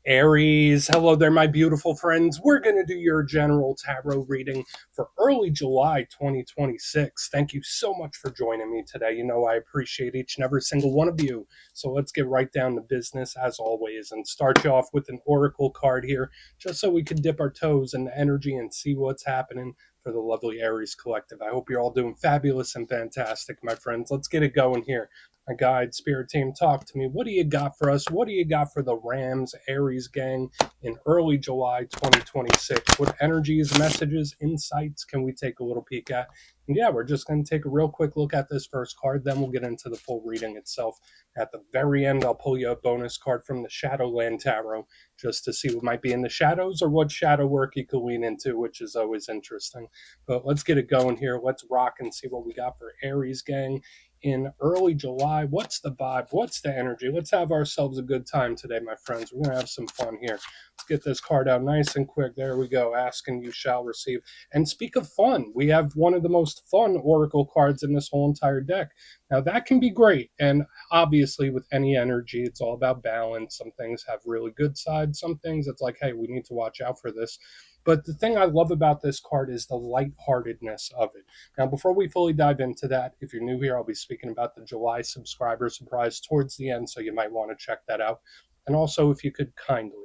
Aries, hello there, my beautiful friends. We're going to do your general tarot reading for early July 2026. Thank you so much for joining me today. You know, I appreciate each and every single one of you. So let's get right down to business as always and start you off with an oracle card here, just so we can dip our toes in the energy and see what's happening for the lovely Aries collective. I hope you're all doing fabulous and fantastic, my friends. Let's get it going here. My guide, spirit team, talk to me. What do you got for us? What do you got for the Rams Aries gang in early July 2026? What energies, messages, insights can we take a little peek at? And yeah, we're just going to take a real quick look at this first card, then we'll get into the full reading itself. At the very end, I'll pull you a bonus card from the Shadowland Tarot just to see what might be in the shadows or what shadow work you could lean into, which is always interesting. But let's get it going here. Let's rock and see what we got for Aries gang in early July. What's the vibe? What's the energy? Let's have ourselves a good time today, my friends. We're going to have some fun here. Let's get this card out nice and quick. There we go. Ask and you shall receive. And speak of fun, we have one of the most fun oracle cards in this whole entire deck. Now, that can be great. And obviously, with any energy, it's all about balance. Some things have really good sides. Some things it's like, hey, we need to watch out for this. But the thing I love about this card is the lightheartedness of it. Now, before we fully dive into that, if you're new here, I'll be speaking about the July subscriber surprise towards the end, so you might want to check that out. And also, if you could kindly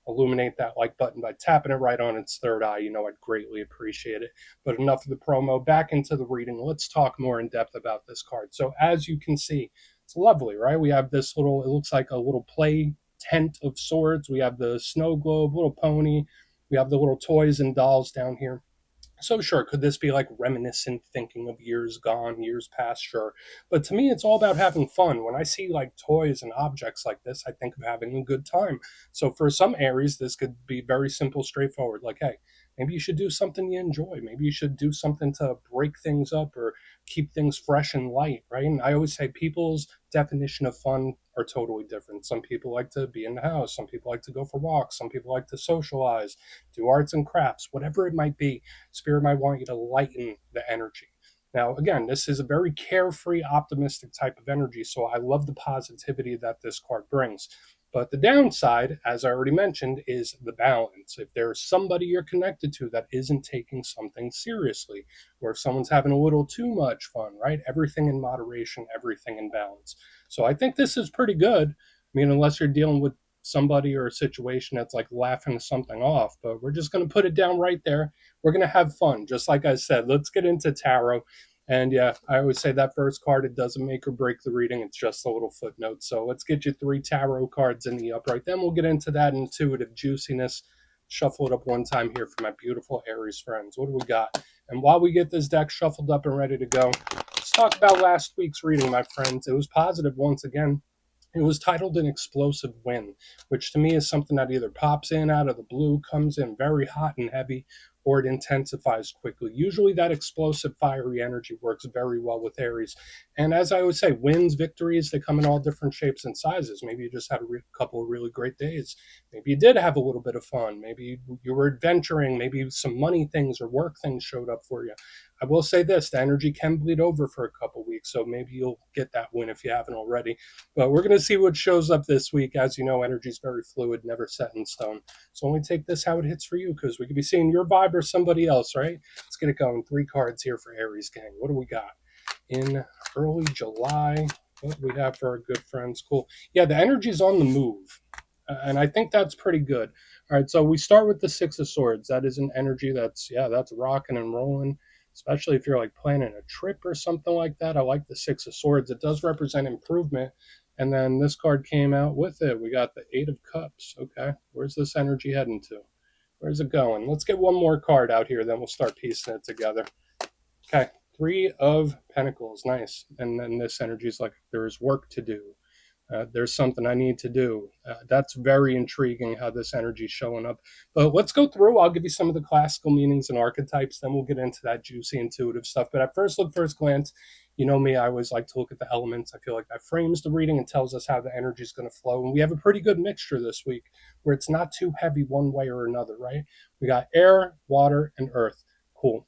illuminate that like button by tapping it right on its third eye, you know I'd greatly appreciate it. But enough of the promo, back into the reading. Let's talk more in depth about this card. So as you can see, it's lovely, right? We have this little, it looks like a little play tent of sorts. We have the snow globe, little pony. We have the little toys and dolls down here. So sure, could this be like reminiscent thinking of years gone, years past? Sure. But to me, it's all about having fun. When I see like toys and objects like this, I think of having a good time. So for some Aries, this could be very simple, straightforward. Like, hey, maybe you should do something you enjoy. Maybe you should do something to break things up or keep things fresh and light, right? And I always say people's definition of fun are totally different. Some people like to be in the house. Some people like to go for walks. Some people like to socialize, do arts and crafts, whatever it might be. Spirit might want you to lighten the energy. Now, again, this is a very carefree, optimistic type of energy, so I love the positivity that this card brings. But the downside, as I already mentioned, is the balance. If there's somebody you're connected to that isn't taking something seriously, or if someone's having a little too much fun, right? Everything in moderation, everything in balance. So I think this is pretty good. I mean, unless you're dealing with somebody or a situation that's like laughing something off, but we're just going to put it down right there. We're going to have fun. Just like I said, let's get into tarot. And yeah, I always say that first card, it doesn't make or break the reading. It's just a little footnote. So let's get you 3 tarot cards in the upright. Then we'll get into that intuitive juiciness. Shuffle it up one time here for my beautiful Aries friends. What do we got? And while we get this deck shuffled up and ready to go, let's talk about last week's reading, my friends. It was positive once again. It was titled An Explosive Win, which to me is something that either pops in out of the blue, comes in very hot and heavy, or it intensifies quickly. Usually that explosive, fiery energy works very well with Aries. And as I always say, wins, victories, they come in all different shapes and sizes. Maybe you just had a couple of really great days. Maybe you did have a little bit of fun. Maybe you were adventuring. Maybe some money things or work things showed up for you. I will say this, the energy can bleed over for a couple weeks, so maybe you'll get that win if you haven't already. But we're going to see what shows up this week. As you know, energy is very fluid, never set in stone. So only take this how it hits for you, because we could be seeing your vibe or somebody else, right? Let's get it going. 3 cards here for Aries gang. What do we got? In early July, what do we have for our good friends? Cool. Yeah, the energy's on the move. And I think that's pretty good. All right, so we start with the 6 of Swords. That is an energy that's rocking and rolling, especially if you're like planning a trip or something like that. I like the 6 of Swords. It does represent improvement. And then this card came out with it. We got the 8 of Cups. Okay, where's this energy heading to? Where's it going? Let's get one more card out here, then we'll start piecing it together. Okay, 3 of Pentacles. Nice. And then this energy is like there's work to do. There's something I need to do. That's very intriguing how this energy is showing up. But let's go through. I'll give you some of the classical meanings and archetypes. Then we'll get into that juicy, intuitive stuff. But at first look, first glance, you know me, I always like to look at the elements. I feel like that frames the reading and tells us how the energy is going to flow. And we have a pretty good mixture this week where it's not too heavy one way or another, right? We got air, water, and earth. Cool.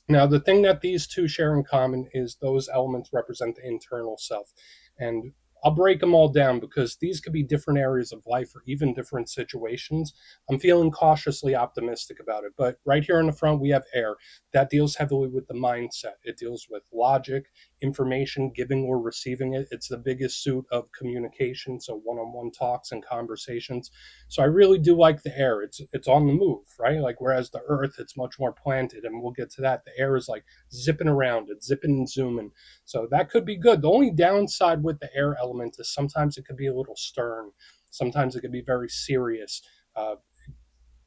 Now, the thing that these two share in common is those elements represent the internal self. And I'll break them all down because these could be different areas of life or even different situations. I'm feeling cautiously optimistic about it. But right here in the front, we have air. That deals heavily with the mindset. It deals with logic, information, giving or receiving it. It's the biggest suit of communication, so one-on-one talks and conversations. So I really do like the air. It's on the move, right? Like whereas the earth, it's much more planted, and we'll get to that. The air is like zipping around, it's zipping and zooming. So that could be good. The only downside with the air element is sometimes it could be a little stern. Sometimes it could be very serious.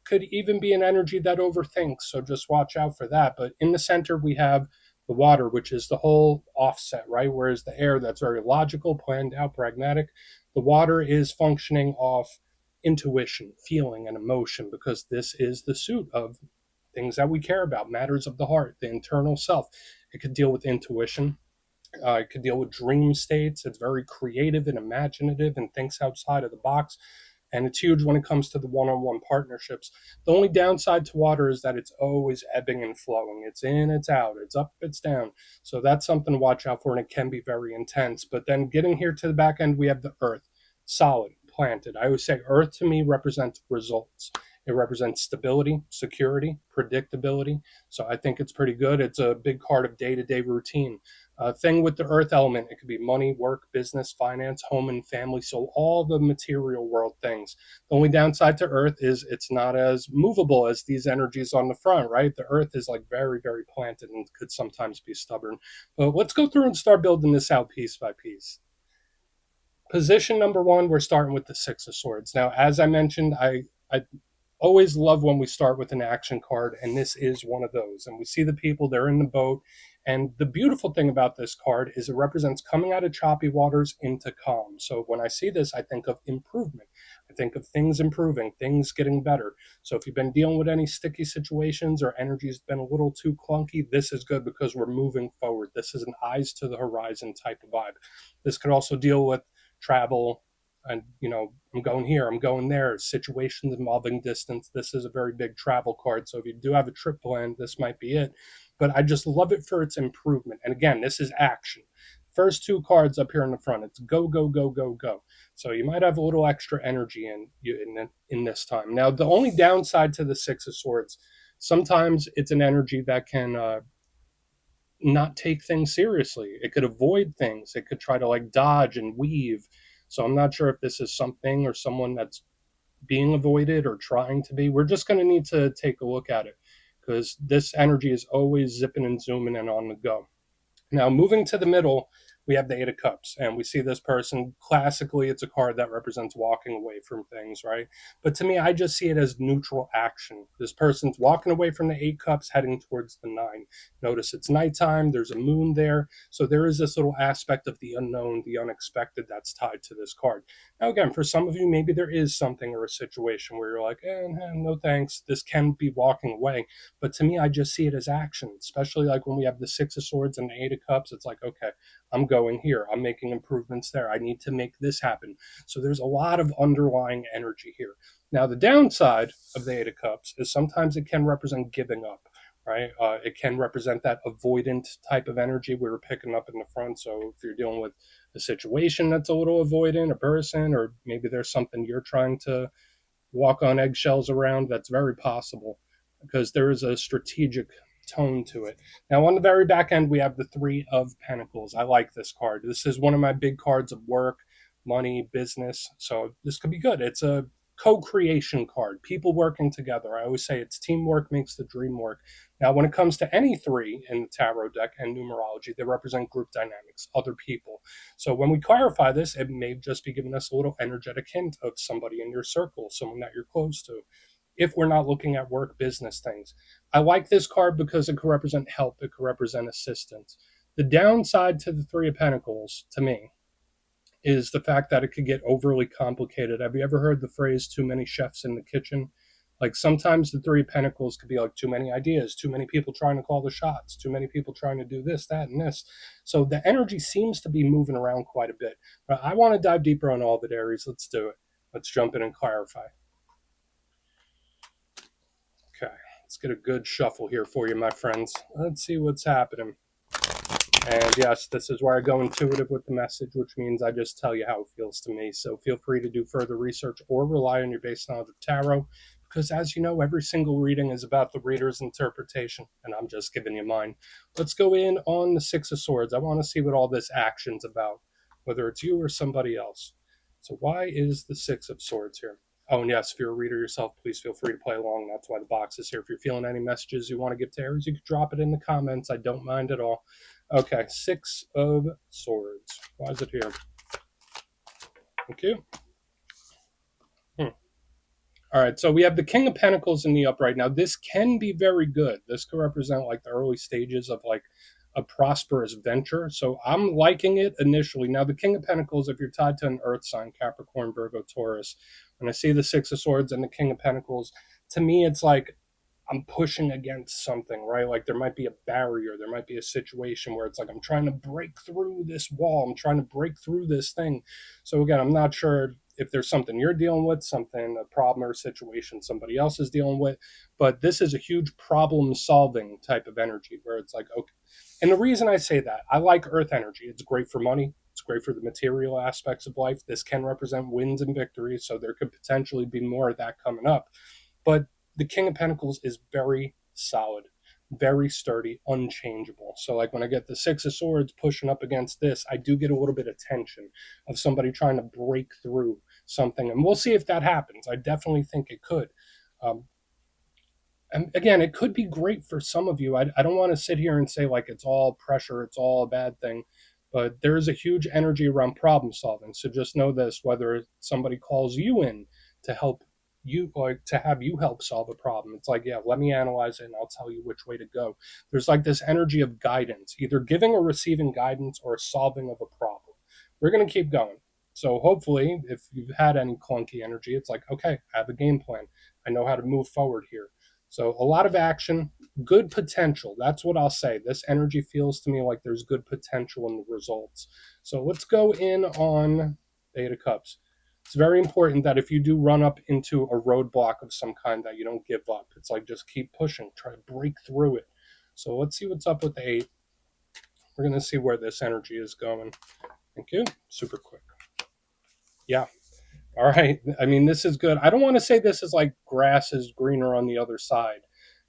Could even be an energy that overthinks. So just watch out for that. But in the center, we have the water, which is the whole offset, right? Whereas the air, that's very logical, planned out, pragmatic. The water is functioning off intuition, feeling, and emotion because this is the suit of things that we care about, matters of the heart, the internal self. It could deal with intuition. It could deal with dream states. It's very creative and imaginative and thinks outside of the box. And it's huge when it comes to the one on one partnerships. The only downside to water is that it's always ebbing and flowing. It's in, it's out, it's up, it's down. So that's something to watch out for, and it can be very intense. But then getting here to the back end, we have the earth, solid, planted. I always say earth to me represents results. It represents stability, security, predictability. So I think it's pretty good. It's a big part of day to day routine. Thing with the earth element, it could be money, work, business, finance, home, and family. So all the material world things. The only downside to earth is it's not as movable as these energies on the front, right? The earth is like very, very planted and could sometimes be stubborn. But let's go through and start building this out piece by piece. Position number one, we're starting with the Six of Swords. Now, as I mentioned, I always love when we start with an action card, and this is one of those. And we see the people, they're in the boat. And the beautiful thing about this card is it represents coming out of choppy waters into calm. So when I see this, I think of improvement. I think of things improving, things getting better. So if you've been dealing with any sticky situations or energy's been a little too clunky, this is good because we're moving forward. This is an eyes to the horizon type of vibe. This could also deal with travel, and I'm going here, I'm going there, situations involving distance. This is a very big travel card, so if you do have a trip planned, this might be it. But I just love it for its improvement. And again, this is action. First two cards up here in the front, it's go go go go go. So you might have a little extra energy in this time. Now the only downside to the Six of Swords, sometimes it's an energy that can not take things seriously. It could avoid things. It could try to like dodge and weave. So I'm not sure if this is something or someone that's being avoided or trying to be. We're just going to need to take a look at it because this energy is always zipping and zooming and on the go. Now, moving to the middle, we have the Eight of Cups, and we see this person. Classically, it's a card that represents walking away from things, right? But to me, I just see it as neutral action. This person's walking away from the Eight Cups, heading towards the Nine. Notice it's nighttime, there's a moon there, so there is this little aspect of the unknown, the unexpected that's tied to this card. Now, again, for some of you, maybe there is something or a situation where you're like, no thanks, this can be walking away. But to me, I just see it as action, especially like when we have the Six of Swords and the Eight of Cups. It's like, okay, I'm going here. I'm making improvements there. I need to make this happen. So there's a lot of underlying energy here. Now, the downside of the Eight of Cups is sometimes it can represent giving up, right? It can represent that avoidant type of energy we were picking up in the front. So if you're dealing with a situation that's a little avoidant, a person, or maybe there's something you're trying to walk on eggshells around, that's very possible because there is a strategic tone to it. Now, on the very back end, we have the Three of Pentacles. I like this card. This is one of my big cards of work, money, business. So this could be good. It's a co-creation card, people working together. I always say it's teamwork makes the dream work. Now, when it comes to any three in the tarot deck and numerology, they represent group dynamics, other people. So when we clarify this, it may just be giving us a little energetic hint of somebody in your circle, someone that you're close to, if we're not looking at work business things. I like this card because it could represent help, it could represent assistance. The downside to the Three of Pentacles, to me, is the fact that it could get overly complicated. Have you ever heard the phrase too many chefs in the kitchen? Like sometimes the Three of Pentacles could be like too many ideas, too many people trying to call the shots, too many people trying to do this, that, and this. So the energy seems to be moving around quite a bit. But I want to dive deeper on all of it, Aries. Let's do it. Let's jump in and clarify. Okay, let's get a good shuffle here for you, my friends. Let's see what's happening. And yes, this is where I go intuitive with the message, which means I just tell you how it feels to me. So feel free to do further research or rely on your base knowledge of tarot, because as you know, every single reading is about the reader's interpretation, and I'm just giving you mine. Let's go in on the Six of Swords. I want to see what all this action's about, whether it's you or somebody else. So why is the Six of Swords here? Oh, and yes, if you're a reader yourself, please feel free to play along. That's why the box is here. If you're feeling any messages you want to give to Aries, you can drop it in the comments. I don't mind at all. Okay, Six of Swords. Why is it here? Thank you. All right, so we have the King of Pentacles in the upright. Now, this can be very good. This could represent like the early stages of like a prosperous venture. So I'm liking it initially. Now, the King of Pentacles, if you're tied to an earth sign, Capricorn, Virgo, Taurus, when I see the Six of Swords and the King of Pentacles, to me, it's like I'm pushing against something, right? Like there might be a barrier, there might be a situation where it's like I'm trying to break through this wall, I'm trying to break through this thing. So again, I'm not sure if there's something you're dealing with, something, a problem or situation somebody else is dealing with, but this is a huge problem solving type of energy where it's like, okay. And the reason I say that, I like earth energy. It's great for money. It's great for the material aspects of life. This can represent wins and victories, so there could potentially be more of that coming up. But the King of Pentacles is very solid, very sturdy, unchangeable. So, like when I get the Six of Swords pushing up against this, I do get a little bit of tension of somebody trying to break through something. And we'll see if that happens. I definitely think it could. Um, and again, it could be great for some of you. I don't want to sit here and say like it's all pressure, it's all a bad thing, but there is a huge energy around problem solving. So just know this, whether somebody calls you in to help you, like to have you help solve a problem, it's like, yeah, let me analyze it and I'll tell you which way to go. There's like this energy of guidance, either giving or receiving guidance or solving of a problem. We're going to keep going. So hopefully, if you've had any clunky energy, it's like, okay, I have a game plan. I know how to move forward here. So a lot of action, good potential. That's what I'll say. This energy feels to me like there's good potential in the results. So let's go in on Eight of Cups. It's very important that if you do run up into a roadblock of some kind, that you don't give up. It's like just keep pushing, try to break through it. So let's see what's up with the 8. We're going to see where this energy is going. Thank you. Super quick. Yeah. All right. I mean, this is good. I don't want to say this is like grass is greener on the other side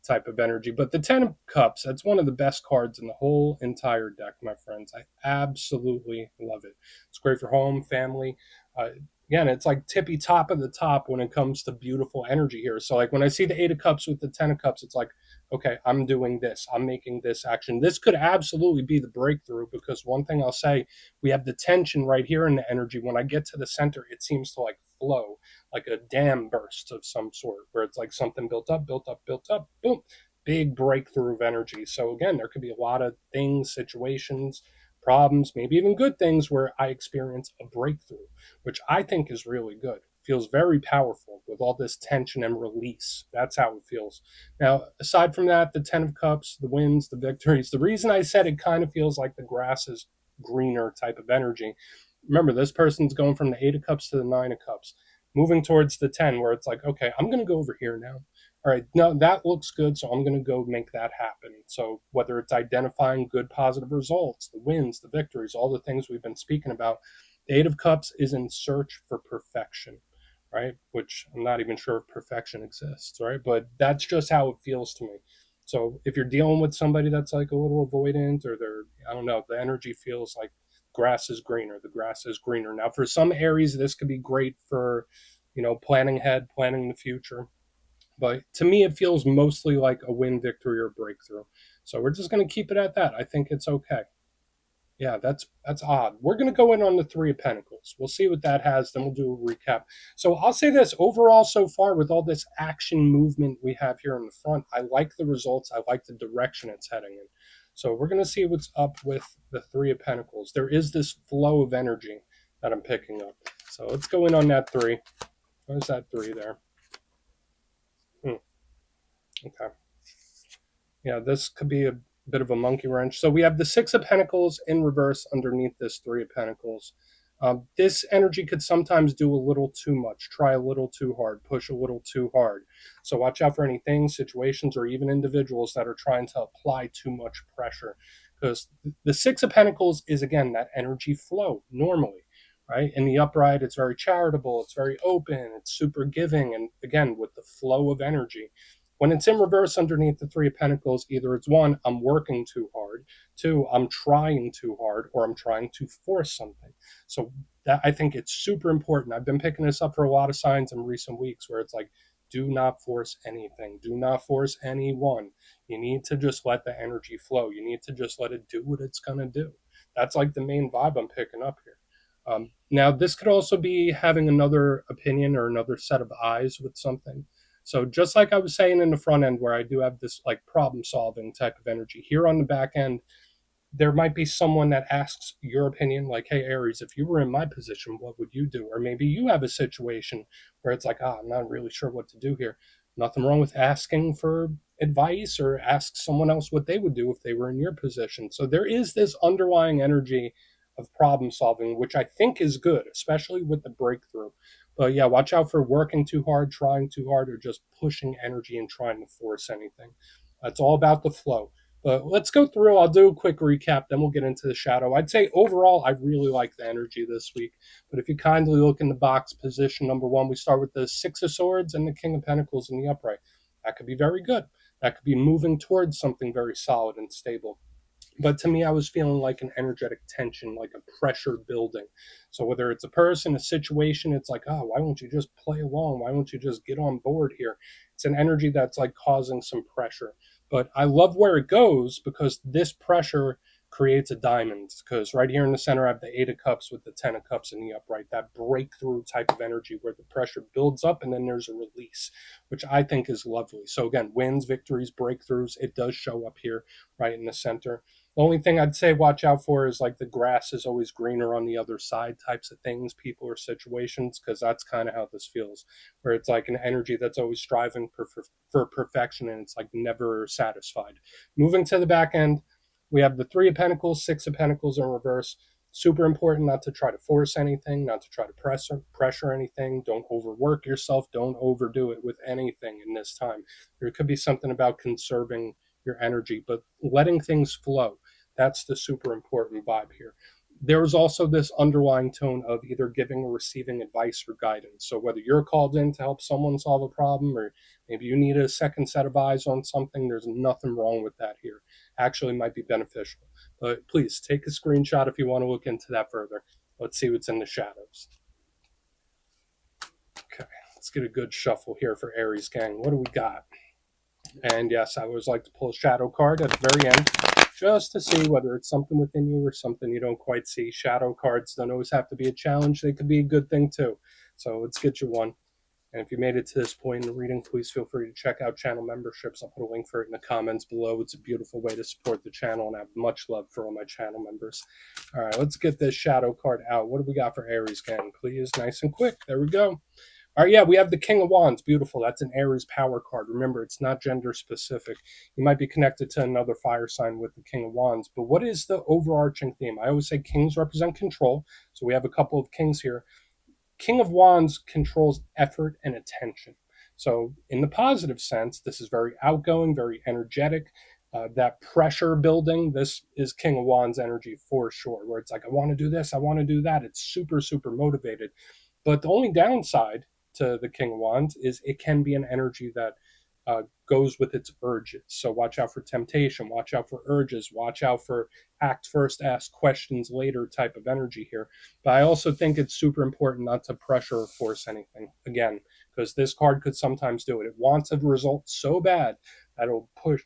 type of energy, but the 10 of Cups, that's one of the best cards in the whole entire deck, my friends. I absolutely love it. It's great for home, family. Uh, Again, it's like tippy top of the top when it comes to beautiful energy here. So, like when I see the 8 of Cups with the 10 of Cups, it's like, okay, I'm doing this, I'm making this action. This could absolutely be the breakthrough because one thing I'll say, we have the tension right here in the energy. When I get to the center, it seems to like flow, like a dam burst of some sort, where it's like something built up, built up, built up, boom, big breakthrough of energy. So again, there could be a lot of things, situations, problems, maybe even good things where I experience a breakthrough, which I think is really good. Feels very powerful with all this tension and release. That's how it feels. Now, aside from that, the 10 of Cups, the wins, the victories, the reason I said it kind of feels like the grass is greener type of energy. Remember, this person's going from the 8 of Cups to the 9 of Cups, moving towards the 10, where it's like, okay, I'm going to go over here now. All right, no, that looks good, so I'm going to go make that happen. So whether it's identifying good positive results, the wins, the victories, all the things we've been speaking about, the 8 of Cups is in search for perfection, right? Which I'm not even sure if perfection exists, right? But that's just how it feels to me. So if you're dealing with somebody that's like a little avoidant or they're, I don't know, the energy feels like grass is greener, the grass is greener. Now, for some Aries, this could be great for, planning ahead, planning the future. But to me, it feels mostly like a win, victory, or breakthrough. So we're just going to keep it at that. I think it's okay. Yeah, that's odd. We're going to go in on the 3 of Pentacles. We'll see what that has. Then we'll do a recap. So I'll say this overall so far with all this action movement we have here in the front, I like the results. I like the direction it's heading in. So we're going to see what's up with the 3 of Pentacles. There is this flow of energy that I'm picking up. So let's go in on that 3. Where's that 3 there? Okay. Yeah, this could be a bit of a monkey wrench. So we have the 6 of Pentacles in reverse underneath this 3 of Pentacles. This energy could sometimes do a little too much, try a little too hard, push a little too hard. So watch out for any things, situations, or even individuals that are trying to apply too much pressure. because the Six of Pentacles is, again, that energy flow normally, right? In the upright, it's very charitable, it's very open, it's super giving, and again, with the flow of energy. When it's in reverse underneath the Three of Pentacles, either it's one, I'm working too hard, two, I'm trying too hard, or I'm trying to force something. So that, I think it's super important. I've been picking this up for a lot of signs in recent weeks where it's like, do not force anything. Do not force anyone. You need to just let the energy flow. You need to just let it do what it's going to do. That's like the main vibe I'm picking up here. Now, this could also be having another opinion or another set of eyes with something. So just like I was saying in the front end, where I do have this like problem solving type of energy, here on the back end, there might be someone that asks your opinion, like, hey, Aries, if you were in my position, what would you do? Or maybe you have a situation where it's like, I'm not really sure what to do here. Nothing wrong with asking for advice or ask someone else what they would do if they were in your position. So there is this underlying energy of problem solving, which I think is good, especially with the breakthrough. But yeah, watch out for working too hard, trying too hard, or just pushing energy and trying to force anything. It's all about the flow. But let's go through. I'll do a quick recap, then we'll get into the shadow. I'd say overall, I really like the energy this week. But if you kindly look in the box, position number one, we start with the Six of Swords and the King of Pentacles in the upright. That could be very good. That could be moving towards something very solid and stable. But to me, I was feeling like an energetic tension, like a pressure building. So whether it's a person, a situation, it's like, oh, why won't you just play along? Why won't you just get on board here? It's an energy that's like causing some pressure. But I love where it goes because this pressure creates a diamond. Because right here in the center, I have the Eight of Cups with the Ten of Cups in the upright. That breakthrough type of energy where the pressure builds up and then there's a release, which I think is lovely. So again, wins, victories, breakthroughs, it does show up here right in the center. The only thing I'd say watch out for is like the grass is always greener on the other side types of things, people or situations, because that's kind of how this feels, where it's like an energy that's always striving for perfection and it's like never satisfied. Moving to the back end, we have the Three of Pentacles, Six of Pentacles in reverse. Super important not to try to force anything, not to try to pressure anything. Don't overwork yourself. Don't overdo it with anything in this time. There could be something about conserving your energy, but letting things flow. That's the super important vibe here. There was also this underlying tone of either giving or receiving advice or guidance. So whether you're called in to help someone solve a problem, or maybe you need a second set of eyes on something, there's nothing wrong with that here. Actually might be beneficial. But please take a screenshot if you want to look into that further. Let's see what's in the shadows. Okay, let's get a good shuffle here for Aries gang. What do we got? And yes, I always like to pull a shadow card at the very end just to see whether it's something within you or something you don't quite see. Shadow cards don't always have to be a challenge. They could be a good thing too. So let's get you one. And if you made it to this point in the reading, please feel free to check out channel memberships. I'll put a link for it in the comments below. It's a beautiful way to support the channel, and I have much love for all my channel members. All right, let's get this shadow card out. What do we got for Aries gang? Please, nice and quick. There we go. All right, yeah, we have the King of Wands. Beautiful. That's an Aries power card. Remember, it's not gender specific. You might be connected to another fire sign with the King of Wands. But what is the overarching theme? I always say kings represent control. So we have a couple of kings here. King of Wands controls effort and attention. So, in the positive sense, this is very outgoing, very energetic. That pressure building, this is King of Wands energy for sure, where it's like, I want to do this, I want to do that. It's super, super motivated. But the only downside to the King of Wands is it can be an energy that goes with its urges. So watch out for temptation, watch out for urges, watch out for act first, ask questions later type of energy here. But I also think it's super important not to pressure or force anything, again, because this card could sometimes do it. It wants a result so bad that it'll push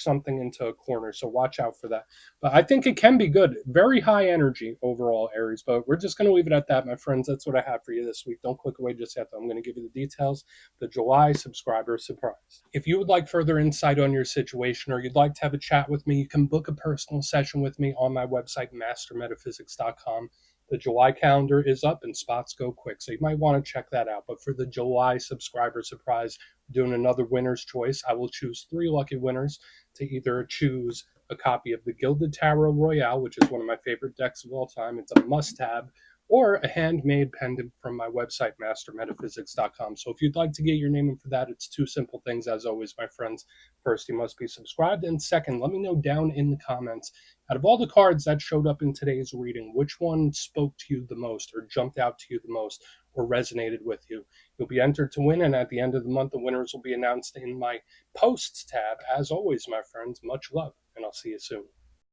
something into a corner. So watch out for that. But I think it can be good. Very high energy overall, Aries. But we're just going to leave it at that, my friends. That's what I have for you this week. Don't click away just yet, though. I'm going to give you the details. The July subscriber surprise. If you would like further insight on your situation, or you'd like to have a chat with me, you can book a personal session with me on my website, mastermetaphysics.com. The July calendar is up and spots go quick, so you might want to check that out. But for the July subscriber surprise, doing another winner's choice, I will choose 3 lucky winners to either choose a copy of the Gilded Tarot Royale, which is one of my favorite decks of all time. It's a must-have or a handmade pendant from my website, mastermetaphysics.com. So if you'd like to get your name in for that, it's two simple things, as always, my friends. First, you must be subscribed. And second, let me know down in the comments, out of all the cards that showed up in today's reading, which one spoke to you the most, or jumped out to you the most, or resonated with you. You'll be entered to win, and at the end of the month, the winners will be announced in my posts tab. As always, my friends, much love, and I'll see you soon.